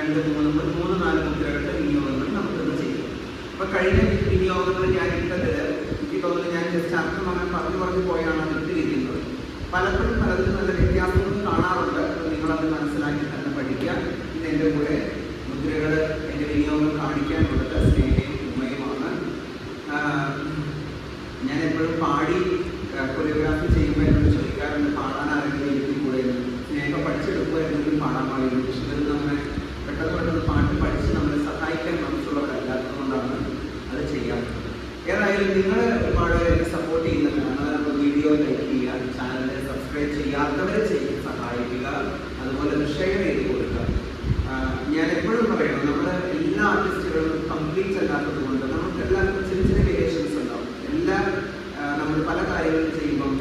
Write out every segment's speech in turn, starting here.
4 മുദ്രകളുടെ വിനിയോഗങ്ങൾ നമുക്കൊന്ന് ചെയ്യാം. അപ്പോൾ കഴിഞ്ഞ വിനിയോഗങ്ങൾ ഞാൻ ഇട്ടതിൽ എനിക്ക് തോന്നുന്നു ഞാൻ ജസ്റ്റ് അർത്ഥം അങ്ങനെ പറഞ്ഞു പോയാണ് അത് ഇട്ടിരിക്കുന്നത്. പലപ്പോഴും പലതിലും നല്ല വ്യത്യാസങ്ങൾ കാണാറുണ്ട്. നിങ്ങളത് മനസ്സിലാക്കി തന്നെ പഠിക്കുക. ഇന്ന് എൻ്റെ കൂടെ മുദ്രകൾ എൻ്റെ വിനിയോഗം കാണിക്കാനുള്ളത് സ്നേഹയും ഉമ്മയുമാണ്. ഞാൻ എപ്പോഴും പാടി കൊറിയോഗ്രാഫി ചെയ്യുമ്പോൾ എന്നോട് ചോദിക്കാറുണ്ട്, പാടാൻ ആരെങ്കിലും എനിക്ക് കൂടെ സ്നേഹം പഠിച്ചെടുക്കുക എന്തെങ്കിലും പാടാമായിരുന്നു. പക്ഷെ ഇത് നമ്മളെ പെട്ടെന്ന് പാട്ട് പഠിച്ച് നമ്മളെ സഹായിക്കാൻ മനസ്സുള്ളവരല്ലാത്തതുകൊണ്ടാണ് അത് ചെയ്യാറുള്ളത്. ഏതായാലും നിങ്ങൾ ഒരുപാട് എന്നെ സപ്പോർട്ട് ചെയ്യുന്നവരാണ്. വീഡിയോ ലൈക്ക് ചെയ്യുക, ചാനലിനെ സബ്സ്ക്രൈബ് ചെയ്യാത്തവരെ ചെയ്ത് സഹായിക്കുക, അതുപോലെ ഷെയർ ചെയ്ത് കൊടുക്കുക. ഞാൻ എപ്പോഴും പറയണം, നമ്മുടെ എല്ലാ ആർട്ടിസ്റ്റുകളും കംപ്ലീറ്റ് അല്ലാത്തത് കൊണ്ട് നമുക്ക് എല്ലാവർക്കും ചെറിയ വേരിയേഷൻസ് ഉണ്ടാവും. നമ്മൾ പല കാര്യങ്ങളും ചെയ്യുമ്പം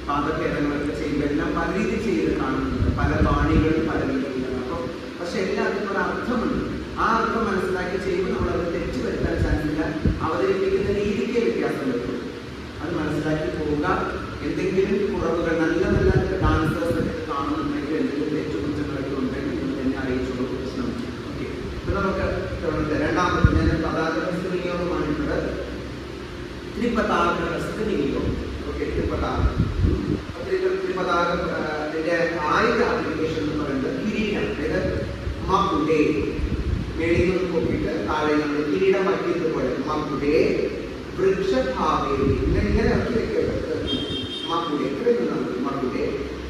പാദഭേദങ്ങളൊക്കെ ചെയ്യുമ്പോൾ എല്ലാം പല രീതി ചെയ്ത് കാണുന്നുണ്ട്, പല ബാണികളും പല രീതിയിലാണ്. അപ്പോൾ പക്ഷെ എല്ലാവർക്കും ഒരു അർത്ഥമുണ്ട്. ആ അർത്ഥം മനസ്സിലാക്കി ചെയ്യുമ്പോൾ നമ്മളത് തെറ്റ് വരുത്താൻ ചാൻസില്ല. അവതരിപ്പിക്കുന്ന രീതിക്ക് വ്യത്യാസം വരും. അത് മനസ്സിലാക്കി പോവുക. എന്തെങ്കിലും കുറവുകൾ നല്ല ഡാൻസേഴ്സ് ഒക്കെ കാണുന്നുണ്ടെങ്കിൽ എന്തെങ്കിലും തെറ്റുകുറ്റങ്ങളൊക്കെ ഉണ്ടെങ്കിൽ നിങ്ങൾ എന്നെ അറിയിച്ചോളൂ, പ്രശ്നം. ഓക്കെ, ഇപ്പം നമുക്ക് രണ്ടാമത് ഞാൻ പതാക വിനിയോഗമാണിട്ടത്. ത്രിപതാക വിനിയോഗം. ഓക്കെ, ത്രിപതാകത്തിന്റെ ആദ്യത്തെ ആപ്ലിക്കേഷൻ എന്ന് പറയുന്നത് കിരീടം. അതായത് മകുടേ, മേളിൽ നിന്ന് നോക്കിയിട്ട് താഴെ നമ്മൾ കിരീടം വയ്ക്കുന്നതുപോലെ മകുടേ വൃക്ഷഭാവേരി ഇങ്ങനെ ഇറക്കി വെക്കുന്നത്. മകുടേ മകുടേ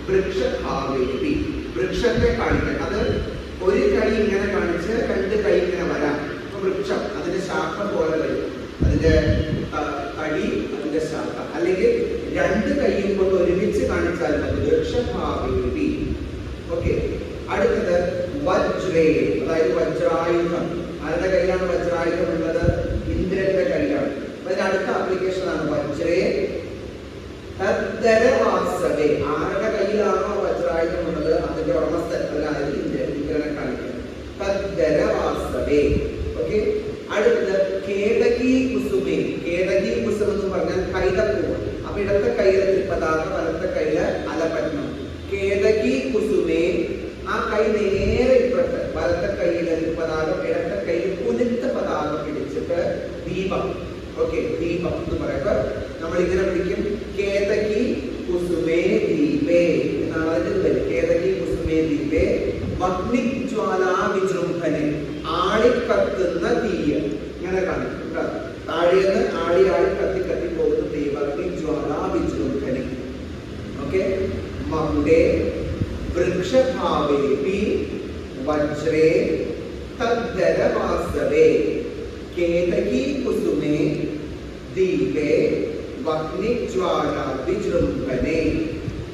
വൃക്ഷഭാവേരി, വൃക്ഷത്തെ കാണിക്കാൻ. അത് ഒരു കൈ ഇങ്ങനെ കാണിച്ച് 2 കൈ ഇങ്ങനെ വരാം. അപ്പൊ വൃക്ഷം അതിന്റെ ശാഖ പോലെ വരും, അതിന്റെ തടി, അതിന്റെ ശാഖ. അല്ലെങ്കിൽ 2 കൈയും കൊണ്ട് ഒരുമിച്ച് കാണിച്ചാൽ മതി, വൃക്ഷഭാവേരി. ഓക്കെ, അടുത്തത് വജ്രേ, അതായത് വജ്രായുധം. ആരുടെ കയ്യിലാണ് വജ്രായുധം ഉള്ളത്? ഇന്ദ്രന്റെ കയ്യിലാണ്. അതിന്റെ അടുത്ത ആപ്ലിക്കേഷൻ ആണ് വജ്രേ തദ്ദരവാസവേ. ആരുടെ കയ്യിലാണോ വജ്രായുധം ഉള്ളത് അതിന്റെ ഉടമസ്ഥൻ, അതായത് ഇന്ദ്രനെ കാണിക്കുന്നത്. തദ്ദരവാസവേ. ഓക്കെ, അടുത്തത് കേതകി കുസുമേ. കേതകി കുസും എന്ന് പറഞ്ഞാൽ കൈതപ്പൂവ്. അപ്പൊ ഇടത്തെ കയ്യിലെ ത്രിപതാക, വലത്തെ കയ്യില് അലപത്മം. കേതകി കുസുമേ, ആ കൈ നേരെ ഇപ്പുറത്ത്, വലത്തെ കയ്യിലെ ത്രിപതാകം, ഇടത്തെ കയ്യിൽ കുനിത്ത പതാകം പിടിച്ചിട്ട് ദീപം. ഓക്കെ, ദീപം എന്ന് പറയുമ്പോൾ നമ്മൾ ഇങ്ങനെ പിടിക്കും, കേതകി കുസുമേ ദീപേ എന്നാണ് അതിന്റെ പേര്. കേതകി കുസുമേ ദീപേ വഗ്നിജ്വാലാ വിജൃംഭനെ, ആളിക്കത്തുന്ന തീയ. ഇങ്ങനെ കാണിക്കും. താഴേന്ന് ആളി കത്തി പോകുന്ന തീ, വഗ്നിജ്വാലാ വിജൃംഭനെ. ഓക്കെ, മകുടേ വൃക്ഷഭാവേപി വജ്രേ തദ്ദരവാസവേ കേതകി കുസുമേ ദീപേ വഗ്നിജ്വാലാ വിജൃംഭനെ.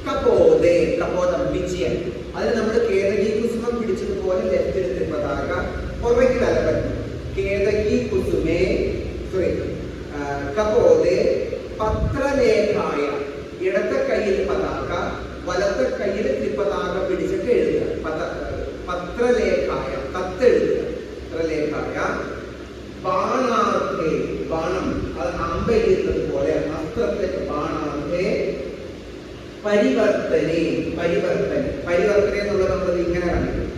കപോദേ, കപോദം വിജയൻ. അതിന് നമ്മൾ കേതകി കുസുമം പിടിച്ചതുപോലെ ലെഫ്റ്റിൽ ത്രിപതാക, പുറകിൽ അലപത്മം. കേതകി കുസുമേ കപോദേ പത്രലേഖായ, ഇടത്തെ കയ്യിൽ പതാക, വലത്തെ കയ്യിൽ ത്രിപതാക പിടിച്ചിട്ട് എഴുതുക. പത്രലേഖായ, കത്തെഴുതുക. പത്രലേഖായ ബാണാർത്ഥേ, ബാണം അത് അമ്പെയ്യുന്നത് പോലെ അസ്ത്രത്തെ ബാണാർത്ഥേ പരിവർത്തനെ. പരിവർത്തനെ എന്നുള്ളത് നമ്മൾ ഇങ്ങനെ കാണിക്കും.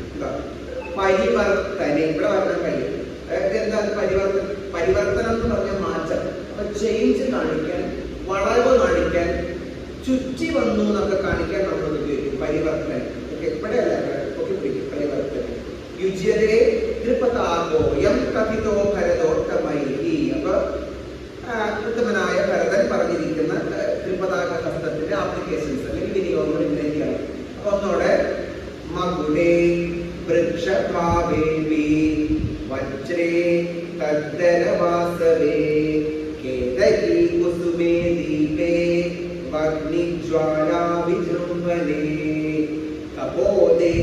പരിവർത്തനെ ഇവിടെ വരണം കഴിയും. എന്താ പരിവർത്തനം എന്ന് പറഞ്ഞ മാറ്റം. അപ്പൊ ചേഞ്ച് കാണിക്കാൻ, വളവ് കാണിക്കാൻ, ചുറ്റി വന്നു എന്നൊക്കെ കാണിക്കാൻ നമ്മൾ ഉപയോഗിക്കും പരിവർത്തനം. ഇവിടെ അല്ല, പരിവർത്തനം. യുജ്യതേ ത്രിപതാകോയം കഥിതോ ഭരതോത്തമൈഹി. അപ്പൊ ഉത്തമനായ ഭരതൻ പറഞ്ഞിരിക്കുന്ന ത്രിപതാക ഹസ്തത്തിന്റെ ആപ്ലിക്കേഷൻസ് അല്ലെങ്കിൽ വിനിയോഗങ്ങൾ ഇങ്ങനെയൊക്കെയാണ്. അപ്പൊ ഒന്നോടെ മകുടേ വൃക്ഷഭാവേപി വജ്രേ തദ്ദരവാസവേ കേതകി കുസുമേ ദീപേ വഗ്നിജ്വാലാ വിജൃംഭനെ. കപോദേ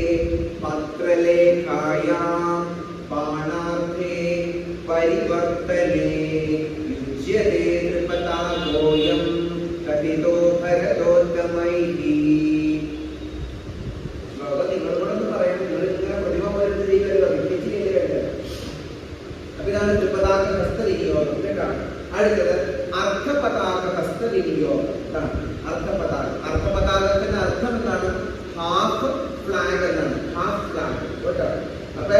പത്രലേഖായാം ബാണാർത്ഥേ പരിവർത്തനെ. യുജ്യതേ ത്രിപതാകോയം കഥിതോ ഭരതോത്തമൈഹി. നിങ്ങളോടൊന്ന് പറയാം, നിങ്ങൾ ഇങ്ങനെ പ്രതിമ പോലത്തെ ചെയ്യുമല്ലോ, വിളിച്ച് ചെയ്യല്ലോ. അപ്പൊ ഇതാണ് ത്രിപതാക ഹസ്തവിനിയോഗം. കേട്ടാണ്. അടുത്തത് അർദ്ധപതാക ഹസ്തവിനിയോഗം. അർദ്ധപതാക. അർദ്ധപതാകത്തിന്റെ അർത്ഥം എന്താണ്? ഹാഫ് ഫ്ലാഗ് എന്നാണ്. Half flag. കേട്ടോ. അപ്പൊ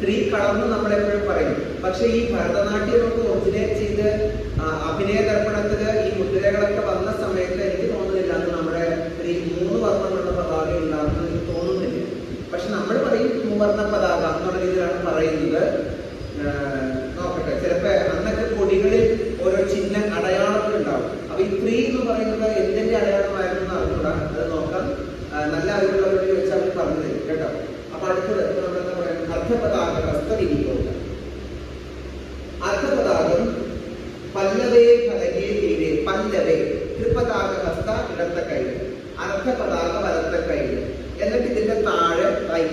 സ്ത്രീ കളന്ന് നമ്മളെപ്പോഴും പറയും. പക്ഷെ ഈ ഭരതനാട്യമൊക്കെ ഒറിജിനേറ്റ് ചെയ്ത് അഭിനയ ദർപ്പണത്തില് ഈ മുദ്രകളൊക്കെ വന്ന സമയത്ത് എനിക്ക് തോന്നുന്നില്ല അത് നമ്മുടെ സ്ത്രീ 3 വർണ്ണമുള്ള പതാക ഉണ്ടാകുന്നത് എനിക്ക് തോന്നുന്നില്ല. പക്ഷെ നമ്മൾ പറയും മൂവർണ്ണ പതാക എന്നുള്ള രീതിയിലാണ് പറയുന്നത്. നോക്കട്ടെ, ചിലപ്പോ അന്നൊക്കെ കൊടികളിൽ ഓരോ ചിഹ്ന അടയാളങ്ങൾ ഉണ്ടാവും. അപ്പൊ ഈ 3 എന്ന് പറയുന്നത് എന്തിന്റെ അടയാളമായിരുന്നു അറിഞ്ഞൂടാ, അത് നോക്കാം. നല്ല അറിവുള്ളവരോട് ചോദിച്ചാൽ അവർ പറഞ്ഞു തരും കേട്ടോ. അപ്പൊ അടുത്തത് നമ്മളെന്താ പറയുന്നത്, അർദ്ധപതാക ഹസ്തവിനിയോഗം. അർദ്ധപതാകം പല്ലവേ ഫലകേ തീരെ, പല്ലവേ ത്രിപതാക ഹസ്ത ഇടത്തെ കൈ, അർദ്ധപതാക വലത്തെ കൈ. എന്നിട്ട് ഇതിന്റെ താഴെ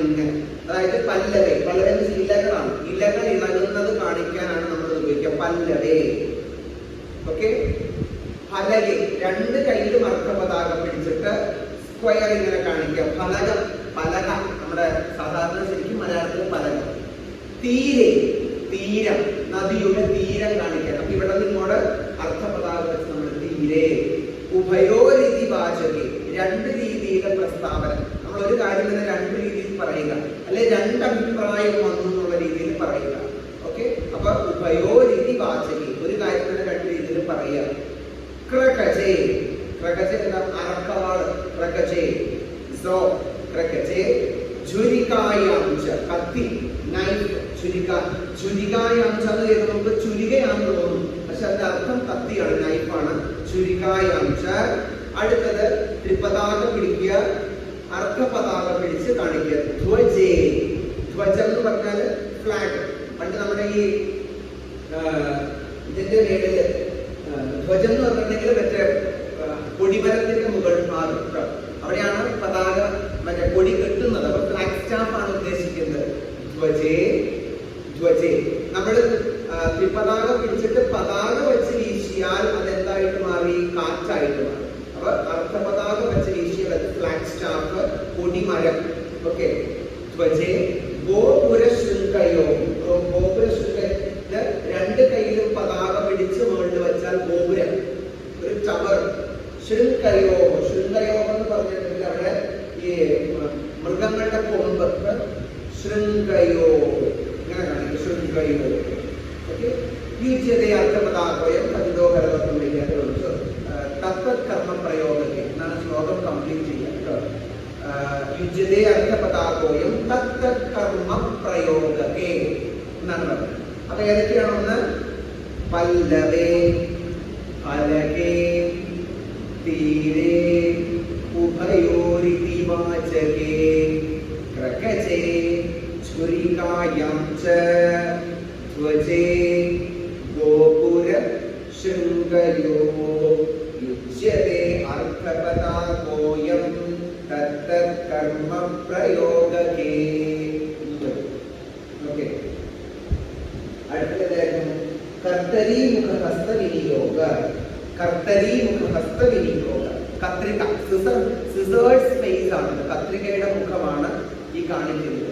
ഇങ്ങനെ, അതായത് പല്ലവേ, പല്ലവേ ഇലകളാണ്, ഇലകൾ ഇളകുന്നത് കാണിക്കാനാണ് നമ്മൾ ഉപയോഗിക്കുക പല്ലവേ. ഓക്കെ, ഫലകെ 2 കൈയിലും അർദ്ധപതാക പിടിച്ചിട്ട് സ്ക്വയർ ഇങ്ങനെ കാണിക്കുക. ഫലകം, പലക, നമ്മുടെ സാധാരണ ശരിക്കും മലയാളത്തിൽ പലകം. തീരെ, തീരം, നദിയുടെ തീരം കാണിക്കാൻ. അപ്പൊ ഇവിടെ നിന്നോട് അർദ്ധപതാക വെച്ച് നമ്മൾ തീരെ. ഉഭയോരിതി വാചകെ, 2 രീതിയിലെ പ്രസ്താവന. നമ്മൾ ഒരു കാര്യം തന്നെ 2 രീതിയിൽ പറയുക, അല്ലെ 2 അഭിപ്രായം വന്നു എന്നുള്ള രീതിയിൽ പറയുക. ഓക്കെ, അപ്പൊ ഉഭയോരിതി വാചകെ, ഒരു കാര്യം തന്നെ 2 രീതിയിൽ പറയുക. ക്രകജേ, ക്രകജേ എന്താ, അറക്കവാള്, ക്രകജേ. സോ ക്രകജേ ചുരികായാംച, കത്തി, നൈഫ്, ചുരിക. ചുരികായാംച എന്ന് കേൾക്കുമ്പോൾ ചുരികയാണെന്ന് തോന്നും, പക്ഷെ അതിന്റെ അർത്ഥം കത്തിയാണ്, നൈഫാണ്. ചുരികായാംച. അടുത്തത് ത്രിപതാക പിടിക്കുക, അർദ്ധപതാക പിടിച്ച് കാണിക്കുക. ധ്വജേ, ധ്വജം എന്ന് പറഞ്ഞാല് ഫ്ലാഗ്. പണ്ട് നമ്മുടെ ഈ ഇതിന്റെ മേളില് ധ്വജം എന്ന് പറഞ്ഞിട്ടുണ്ടെങ്കിൽ മറ്റേ കൊടിമരത്തിന്റെ മുകൾ ഭാഗം, അവിടെയാണ് പതാക മറ്റേ കൊടി കെട്ടുന്നത്. അപ്പൊ ഫ്ലാഗ് സ്റ്റാഫ് ആണ് ഉദ്ദേശിക്കുന്നത്. ധ്വജേ, ധ്വജേ. നമ്മൾ ത്രിപതാക പിടിച്ചിട്ട് പതാക വെച്ച് വീശിയാൽ അതെന്തായിട്ട് മാറി, കാറ്റായിട്ട് മാറി. അപ്പൊ അർദ്ധപതാക വെച്ച് വീശിയാൽ അത് ഫ്ലാഗ് സ്റ്റാഫ്, കൊടിമരം. ഓക്കെ, ധ്വജേ. ഗോപുര ശൃംഖയോ, ഗോപുര ശൃംഖയില് 2 കൈയിലും പതാക പിടിച്ച് മുകളിൽ വെച്ചാൽ ഗോപുരം, ഒരു ടവർ. ശൃംഖയോ, ശൃംഖയോ എന്ന് പറഞ്ഞിട്ടുണ്ടെങ്കിൽ അവിടെ ഈ മൃഗങ്ങളുടെ കൊമ്പ്, ശൃംഖയോ ഇങ്ങനെ കാണിക്കും, ശൃംഖയോ. ഓക്കെ, യുജ്യതേ അർദ്ധപതാകോയം പതിതോ കരവത്വം വയ്യാതെ വിളിച്ചു തത്വത് കർമ്മ പ്രയോഗത്തെ എന്നാണ് ശ്ലോകം കംപ്ലീറ്റ് ചെയ്യുക. യുജ്യതേ അർദ്ധപതാകോയം തത്വത് കർമ്മ പ്രയോഗത്തെ എന്നാണ് പറഞ്ഞത്. അപ്പൊ ഏതൊക്കെയാണെന്ന്, പല്ലവേ, ഫലകേ, തീരേ, ഉഭയോരിതി വാചകേ, ക്രകജേ, ചുരികായാംച, ധ്വജേ, ഗോപുര ശൃംഖയോ, യുജ്യതേ അർദ്ധപതാകോയം തത്തത് കർമ്മ പ്രയോഗകേ. ഓക്കെ, അടുത്തതായിരുന്നു കർത്തരീ മുഖ ഹസ്ത വിനിയോഗ. കർത്തരീ മുഖ ഹസ്ത വിനിയോഗ. കത്രിക, സിസേഴ്സ് ഫേസ് ആണ്, കത്രികയുടെ മുഖമാണ് ഈ കാണിക്കുന്നത്.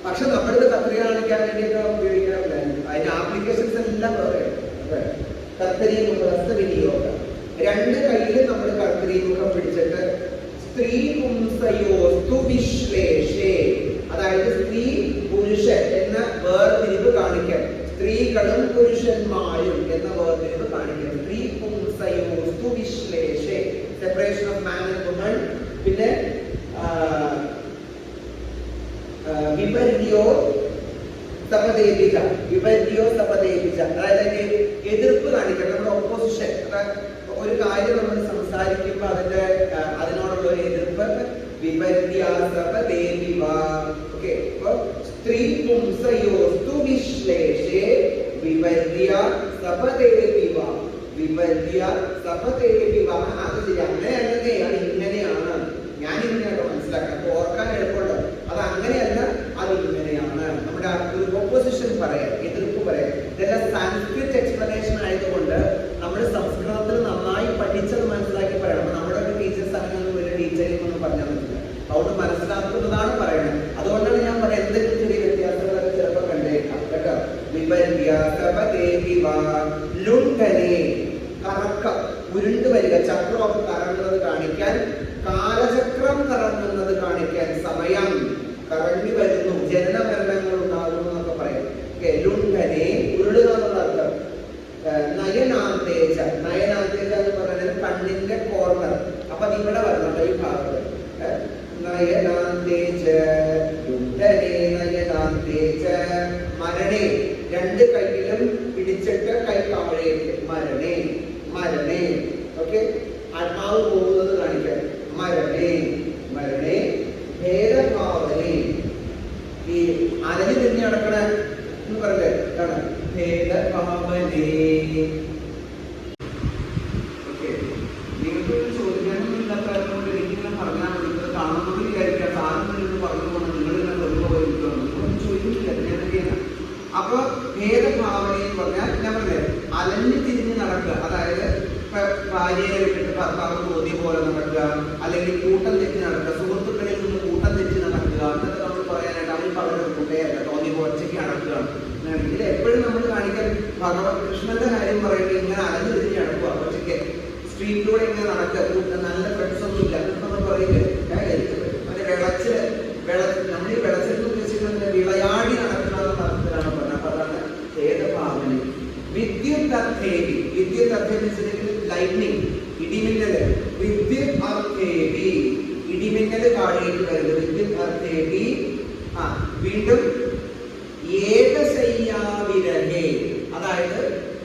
പക്ഷെ നമ്മളിത് കത്രിക കാണിക്കാൻ വേണ്ടിയിട്ട് ഉപയോഗിക്കാറില്ല, അതിന്റെ ആപ്ലിക്കേഷൻസ് എല്ലാം വേറെ. കർത്തരീ മുഖ ഹസ്ത വിനിയോഗ. 2 കൈയിലും നമ്മൾ കർത്തരീ മുഖം പിടിച്ചിട്ട് സ്ത്രീ പുംസയോസ്തു വിശ്ലേഷേ, അതായത് സ്ത്രീ പുരുഷൻ എന്ന വേർതിരിവ് കാണിക്കാൻ, സ്ത്രീകളും പുരുഷന്മാരും എന്ന വേർതിരിവ് കാണിക്കാൻ. സ്ത്രീ പുംസയോസ്തു വിശ്ലേഷേ, separation of man and woman. പിന്നെ വിപര്യോ സപദേവിക, വിപര്യോ സപദേവിക, അതായത് എതിർപ്പ് കാണിക്കണം, നമ്മുടെ ഓപ്പോസിഷൻ. ഒരു കാര്യം നമ്മൾ സംസാരിക്കുമ്പോൾ അതിനോടുള്ള ഒരു എതിർപ്പ്. വിപര്യാസപദേവിവ. ഓക്കെ, അപ്പൊ സ്ത്രീ പുംസയോസ്തു വിശ്ലേഷേ വിപര്യ സപദേവിവ, വിപര്യ സപദേവിവ. അത് ശരി, അങ്ങനെയല്ലേ, ഇങ്ങനെയാണ്, ഞാൻ ഇങ്ങനെയാണോ മനസ്സിലാക്കാൻ, ഓർക്കാൻ എളുപ്പമുണ്ട്. അത് അങ്ങനെയല്ല, അത് ഇങ്ങനെയാണ്. നമ്മുടെ ഒരു ഓപ്പോസിഷൻ പറയാം, എതിർപ്പ് പറയാം. ഇതെല്ലാം സാൻസ്ക്രിറ്റ് എക്സ്പ്ലനേഷൻ ആയതുകൊണ്ട് നമ്മൾ സംസ്കൃതത്തിൽ നന്നായി പഠിച്ചത് മനസ്സിലാക്കി പറയണം. നമ്മുടെ ഒരു ടീച്ചേഴ്സ് അങ്ങനെ വലിയ ടീച്ചറിംഗ് ഒന്നും പറഞ്ഞാൽ പറ്റില്ല, അതുകൊണ്ട് മനസ്സിലാക്കുന്നതാണ് പറയുന്നത്. അതുകൊണ്ടാണ് ഞാൻ പറയാം, എന്തെങ്കിലും ചെറിയ വ്യത്യാസങ്ങളൊക്കെ ചിലപ്പോൾ കണ്ടേക്കാം കേട്ടോ. ലുണ്ടനെ, കറക്കം, ഉരുണ്ട് വരിക, ചക്രമൊക്കെ കറങ്ങുന്നത് കാണിക്കാൻ. കാലചക്രം കറങ്ങുന്നത് കാണിക്കാൻ, സമയം കറങ്ങി വരുന്നു, ജനന മരണങ്ങൾ ഉണ്ടാകുന്നു മരണേ, രണ്ട് കൈയിലും പിടിച്ചിട്ട് കൈ താഴേക്ക്, മരണേ മരണേ. ഓക്കെ, ആത്മാവ് പോകുന്നത് കാണിക്കാൻ, മരണേ മരണേ. ഭേദഭാവനെ, ഈ അലഞ്ഞു തിരിഞ്ഞ് നടക്കണ എന്ന് പറഞ്ഞേ എന്താണ് ഭേദഭാവനെ. ഓക്കെ, നിങ്ങൾക്ക് ചോദിക്കാനൊന്നും ഇല്ലാത്ത കാര്യങ്ങൾ എനിക്കിങ്ങനെ പറഞ്ഞാൽ മതി. ഇത് കാണുന്നത് വിചാരിക്കാം, സാധനം പറഞ്ഞുകൊണ്ട് നിങ്ങൾ ഇങ്ങനെ വെറുതെ പോയിരിക്കണം, നിങ്ങളൊന്നും ചോദിക്കുന്നില്ല ഞാനൊക്കെയാണ്. അപ്പൊ ഭേദഭാവന എന്ന് പറഞ്ഞാൽ ഞാൻ പറഞ്ഞേ അലഞ്ഞു തിരിഞ്ഞ് നടക്കുക, അതായത് ഭാര്യയെ വിട്ടിട്ട് ഭർത്താവ് തോന്നിയ പോലെ നടക്കുക, അല്ലെങ്കിൽ കൂട്ടം തെറ്റി നടക്കുക, സുഹൃത്തുക്കളിൽ നിന്ന് കൂട്ടം തെറ്റി നടക്കുക എന്നൊക്കെ നമ്മൾ പറയാനായിട്ട് അവർ പറഞ്ഞ കൂട്ടയല്ല, തോന്നിയ ഒച്ചയ്ക്ക് നടക്കുകയാണ്. ഇതിൽ എപ്പോഴും നമ്മൾ കാണിക്കാൻ ഭഗവാൻ കൃഷ്ണന്റെ കാര്യം പറയുമ്പോൾ ഇങ്ങനെ അലഞ്ഞു തിരിഞ്ഞ് നടക്കുക, ഒച്ചയ്ക്ക് സ്ട്രീറ്റിലൂടെ ഇങ്ങനെ നടക്കുക, നല്ല ഫ്രണ്ട്സ് ഒന്നും ഇല്ല നമ്മൾ പറയില്ലേ, മറ്റേ നമ്മൾ ഈ വെളച്ചിൽ ഉദ്ദേശിക്കുന്നത് വിളയാടി നടക്കുന്ന തരത്തിലാണ് പറഞ്ഞത്. അപ്പൊ അതാണ് ഭേദഭാവന. വിദ്യുത് അർത്ഥേവി, വിദ്യുത് അർത്ഥേവി ലൈറ്റ്നിങ്, ഇടിമിന്നല്. വിദ്യുത് അർത്ഥേവി, ഇടിമിന്നല് താഴേക്ക് വരുന്നത്, വിദ്യുത് അർത്ഥേവി. വീണ്ടും ഏകശയ്യാവിരഹേ, അതായത്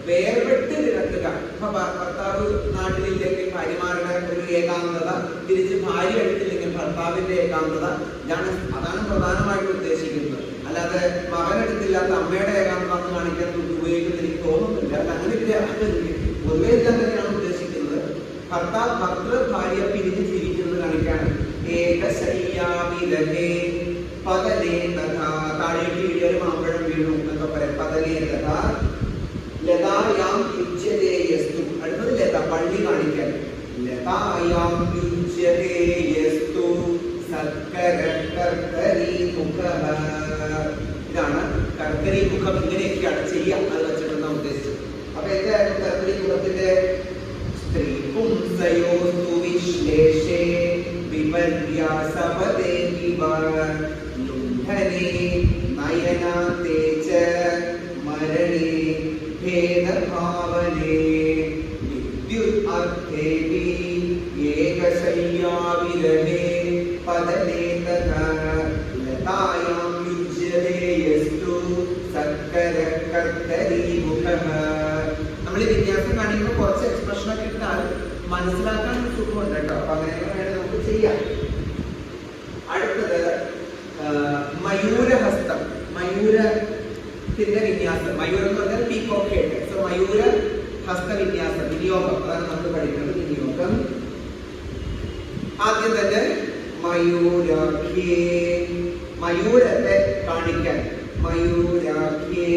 വേർപെട്ട് കിടക്കുക. ഇപ്പൊ ഭർത്താവ് നാട്ടിലില്ലെങ്കിൽ ഭാര്യമാരുടെ ഒരു ഏകാന്തത, തിരിച്ച് ഭാര്യ എടുത്തില്ലെങ്കിൽ ഭർത്താവിന്റെ ഏകാന്തത, അതാണ് പ്രധാനമായിട്ട് ഉദ്ദേശിക്കുന്നത്. അല്ലാതെ മകനെടുത്തില്ലാത്ത അമ്മയുടെ ഏകാന്തത എന്ന് കാണിക്കാൻ ഉപയോഗിക്കുന്നത് എനിക്ക് തോന്നുന്നില്ല. അങ്ങനെയില്ല, പൊതുവെ തന്നെയാണ് ഉദ്ദേശിക്കുന്നത്. ഭർത്തൃ ഭാര്യ പിരിഞ്ഞ് ജീവിക്കുന്നത് കാണിക്കാൻ. ഏകശയ്യാവിരഹേ പതനേ തഥാ, താഴേക്ക് വീഴലും മാമ്പഴം വീണു എന്നൊക്കെ പറയാം. പതനേ തഥാ ലതായാം യുജ്യതേ യസ്തു. അടുത്തത് ലത, പള്ളി കാണിക്കാൻ. ലതായാം യുജ്യതേ യസ്തു സത്കര കർക്കരി മുഖഃ. ഇതാണ് കർക്കരി മുഖം. ഇങ്ങനെയൊക്കെയാണ് ചെയ്യാം, അത് വെച്ചിട്ട് നാം ഉദ്ദേശിച്ചത്. അപ്പൊ എന്തായിരുന്നു കർക്കരി മുഖത്തിന്റെ സ്ത്രീ പുംസയോസ്തു വിശ്ലേഷേ വിപര്യാസപദേ വിവ ലുംഠനേ നയനാതേ ച മരണേ ഭേദഭാവനേ വിദ്യുത് അർത്ഥേവി ഏകശയ്യാവിരഹേ പതനേ തഥാ ലതായാം യുജ്യതേ യസ്തു സത്കര കർക്കരി മുഖഃ. നമ്മൾ ഈ വിന്യാസം കാണിക്കുമ്പോൾ കുറച്ച് എക്സ്പ്രഷൻ ഒക്കെ ഇട്ടാൽ മനസ്സിലാക്കാൻ സുഖമുണ്ട് കേട്ടോ. അപ്പൊ അങ്ങനെ വേണമെങ്കിൽ നമുക്ക് ചെയ്യാം. അടുത്തത് മയൂരഹസ്തം, മയൂരത്തിന്റെ വിന്യാസം. മയൂരം എന്ന് പറഞ്ഞാൽ പീകോക്ക് ഹെഡ്. സോ മയൂര ഹസ്ത വിന്യാസം, വിനിയോഗം, അതാണ് നമ്മൾ പഠിക്കുന്നത്. വിനിയോഗം ആദ്യം തന്നെ മയൂരാഖ്യേ, മയൂരത്തെ കാണിക്കാൻ. മയൂരാഖ്യേ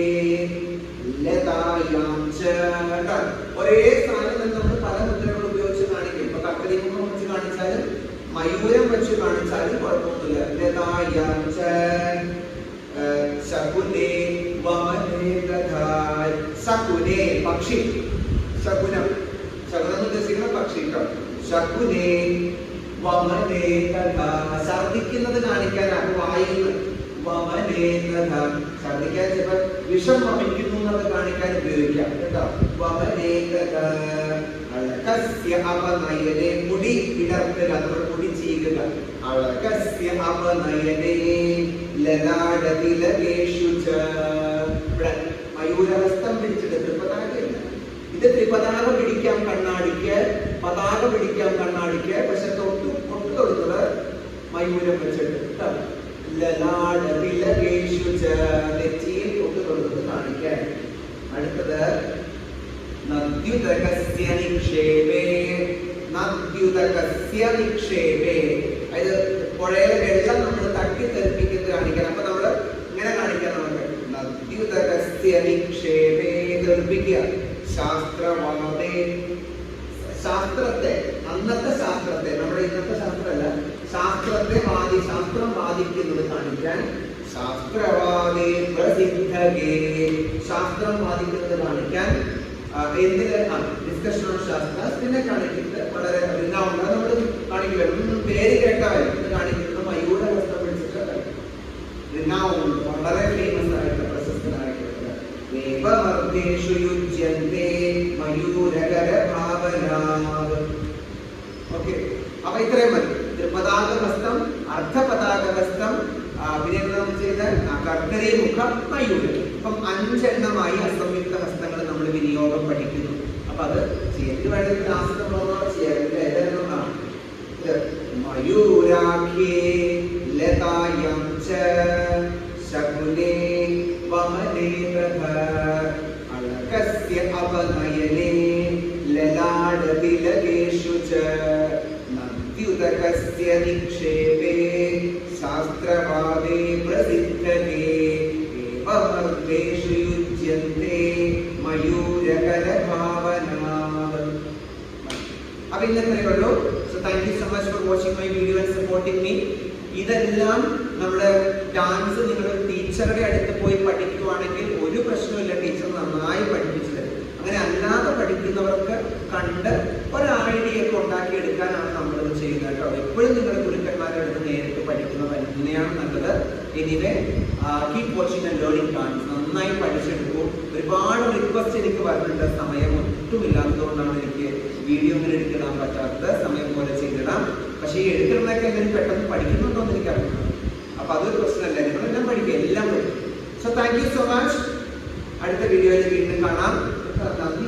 ലതായാം ച. ഒരേ സ്ഥാനത്ത് നമ്മൾ പല മുദ്രകൾ ഉപയോഗിച്ച് കാണിക്കും. ഇപ്പൊ കർക്കരി മുഖം വെച്ച് കാണിച്ചാലും മയൂരം വെച്ച് കാണിച്ചാലും കുഴപ്പമൊന്നുമില്ല. ലതായാം ച ശകുനേ വമനേ തഥാ. ശകുനേ പക്ഷി, ശകുനം, ശകുനം എന്ന് ഉദ്ദേശിക്കുന്ന പക്ഷി കേട്ടോ. ശകുനേ വമനേ തഥാ, ഛർദിക്കുന്നത് കാണിക്കാനാണ് വായുന്ന്. വമനേ തഥാ, ഛർദിക്കാൻ ചിലപ്പോൾ വിഷം വമിക്കുന്നു എന്നൊക്കെ കാണിക്കാൻ ഉപയോഗിക്കാം കേട്ടോ. വമനേ തഥാ അളകസ്യ അപനയനേ, മുടി വിടർത്തുക, നമ്മുടെ മുടി ചീകുക. അളകസ്യ അപനയനേ ലലാടതിലകേഷു ച. മയൂരഹസ്തം പിടിച്ചിട്ട് ത്രിപതാകയില്ല. ഇത് ത്രിപതാക പിടിക്കാം കണ്ണാടിക്ക്, പതാക പിടിക്കാം കണ്ണാടിക്ക്. പക്ഷെ പൊട്ട് തൊടുന്നത് മയൂരം വെച്ചിട്ട്. ലലാടതിലകേഷു ച, നെറ്റിയിൽ പൊട്ട് തൊടുന്നത് കാണിക്കാൻ. അടുത്തത് നദ്യുതകസ്യ നിക്ഷേപേ, നദ്യുതകസ്യ നിക്ഷേപേ, അതായത് പുഴയിലെ വെള്ളം നമ്മൾ തട്ടി തെറിപ്പിക്കുന്നത് കാണിക്കാൻ. അപ്പൊ നമ്മൾ ഇങ്ങനെ കാണിക്കാൻ. നമുക്ക് നദ്യുതകസ്യ നിക്ഷേപേ, തെറിപ്പിക്കുക. ശാസ്ത്രവാദേ, ശാസ്ത്രത്തെ, അന്നത്തെ ശാസ്ത്രത്തെ, നമ്മുടെ ഇന്നത്തെ ശാസ്ത്രമല്ല, ശാസ്ത്രത്തെ ശാസ്ത്രം വാദിക്കുന്നത് കാണിക്കാൻ. ശാസ്ത്രവാദേ പ്രസിദ്ധകേ, ശാസ്ത്രം വാദിക്കുന്നത് കാണിക്കാൻ. എന്തിന് ഡിസ്കഷൻ ഓൺ ശാസ്ത്ര, പിന്നെ കാണിക്കുന്നത് വളരെ റിനൗണ്ട്, നമ്മൾ കാണിക്കില്ല, പേര് കേട്ടാൽ ഇത് കാണിക്കുന്നത് മയൂരഹസ്തം പിടിച്ചിട്ട് റിനൗണ്ട്, വളരെ ഫേമസ് ആയിട്ട് പ്രശസ്തനായിട്ടുള്ള. വേപമർദ്ദേശു യുജ്യന്തേ മയൂരകര ഭാവനാവ്. ഓക്കെ, അപ്പൊ ഇത്രയും മതി. പതാകഹസ്തം, അർദ്ധപതാകഹസ്തം, പിന്നെ നമ്മൾ ചെയ്ത ഉത്തരേമുഖ മയൂരം. അപ്പം 5 എണ്ണമായി അസംയുക്ത ഹസ്തങ്ങൾ നമ്മൾ വിനിയോഗം പഠിക്കുന്നു. അപ്പൊ അത് ചെയ്തിട്ട് വേണ്ട ക്ലാസ് നമ്മളൊന്നും ചെയ്യാറില്ല. ഏതെണ്ണമാണ് മയൂരാഖ്യേ ലതായം ച ശകുനേ വമനേ പ്രഭ അളകസ്യ അപനയനേ ലലാടതിലകേഷു ച നദ്യുതകസ്യ നിക്ഷേപേ ശാസ്ത്രവാദേ പ്രസിദ്ധകേ ഏവമർത്തേഷു യുജ്യന്തേ മയൂരകരഭാവനാത്. അപ്പൊ ഇന്നത്രയേ ഉള്ളൂ. So thank you so much for watching my video and supporting me. ഇതെല്ലാം നമ്മുടെ ഡാൻസ് നിങ്ങൾ ടീച്ചറുടെ അടുത്ത് പോയി പഠിക്കുവാണെങ്കിൽ ഒരു പ്രശ്നമില്ല, ടീച്ചർ നന്നായി പഠിപ്പിച്ചു തരും. അങ്ങനെ അല്ലാതെ പഠിക്കുന്നവർക്ക് കണ്ട് ഒരു ഐഡിയ ഒക്കെ ഉണ്ടാക്കിയെടുക്കാനാണ് നമ്മളിത് ചെയ്യുന്നത് കേട്ടോ. എപ്പോഴും നിങ്ങൾ ഗുരുക്കന്മാരുടെ അടുത്ത് നേരിട്ട് പഠിക്കുന്നത് തന്നെയാണ് നല്ലത്. Anyway keep watching and learning dance. നന്നായി പഠിച്ചെടുക്കും. ഒരുപാട് റിക്വസ്റ്റ് എനിക്ക് വരുന്നുണ്ട്. സമയം ഒട്ടുമില്ലാത്തതുകൊണ്ടാണ് എനിക്ക് വീഡിയോ ഇങ്ങനെ എടുത്തിടാൻ പറ്റാത്തത്. സമയം പോലെ ചെയ്തിടാം. പക്ഷേ ഈ എടുക്കുന്നതൊക്കെ എന്തെങ്കിലും പെട്ടെന്ന് പഠിക്കുന്നുണ്ടോ എന്ന് എനിക്കറിയില്ല. അപ്പൊ അതൊരു പ്രശ്നമല്ല. നിങ്ങളെല്ലാം പഠിക്കുക, എല്ലാം പഠിക്കും. So thank you so much. അടുത്ത വീഡിയോയിൽ വീണ്ടും കാണാം. നന്ദി.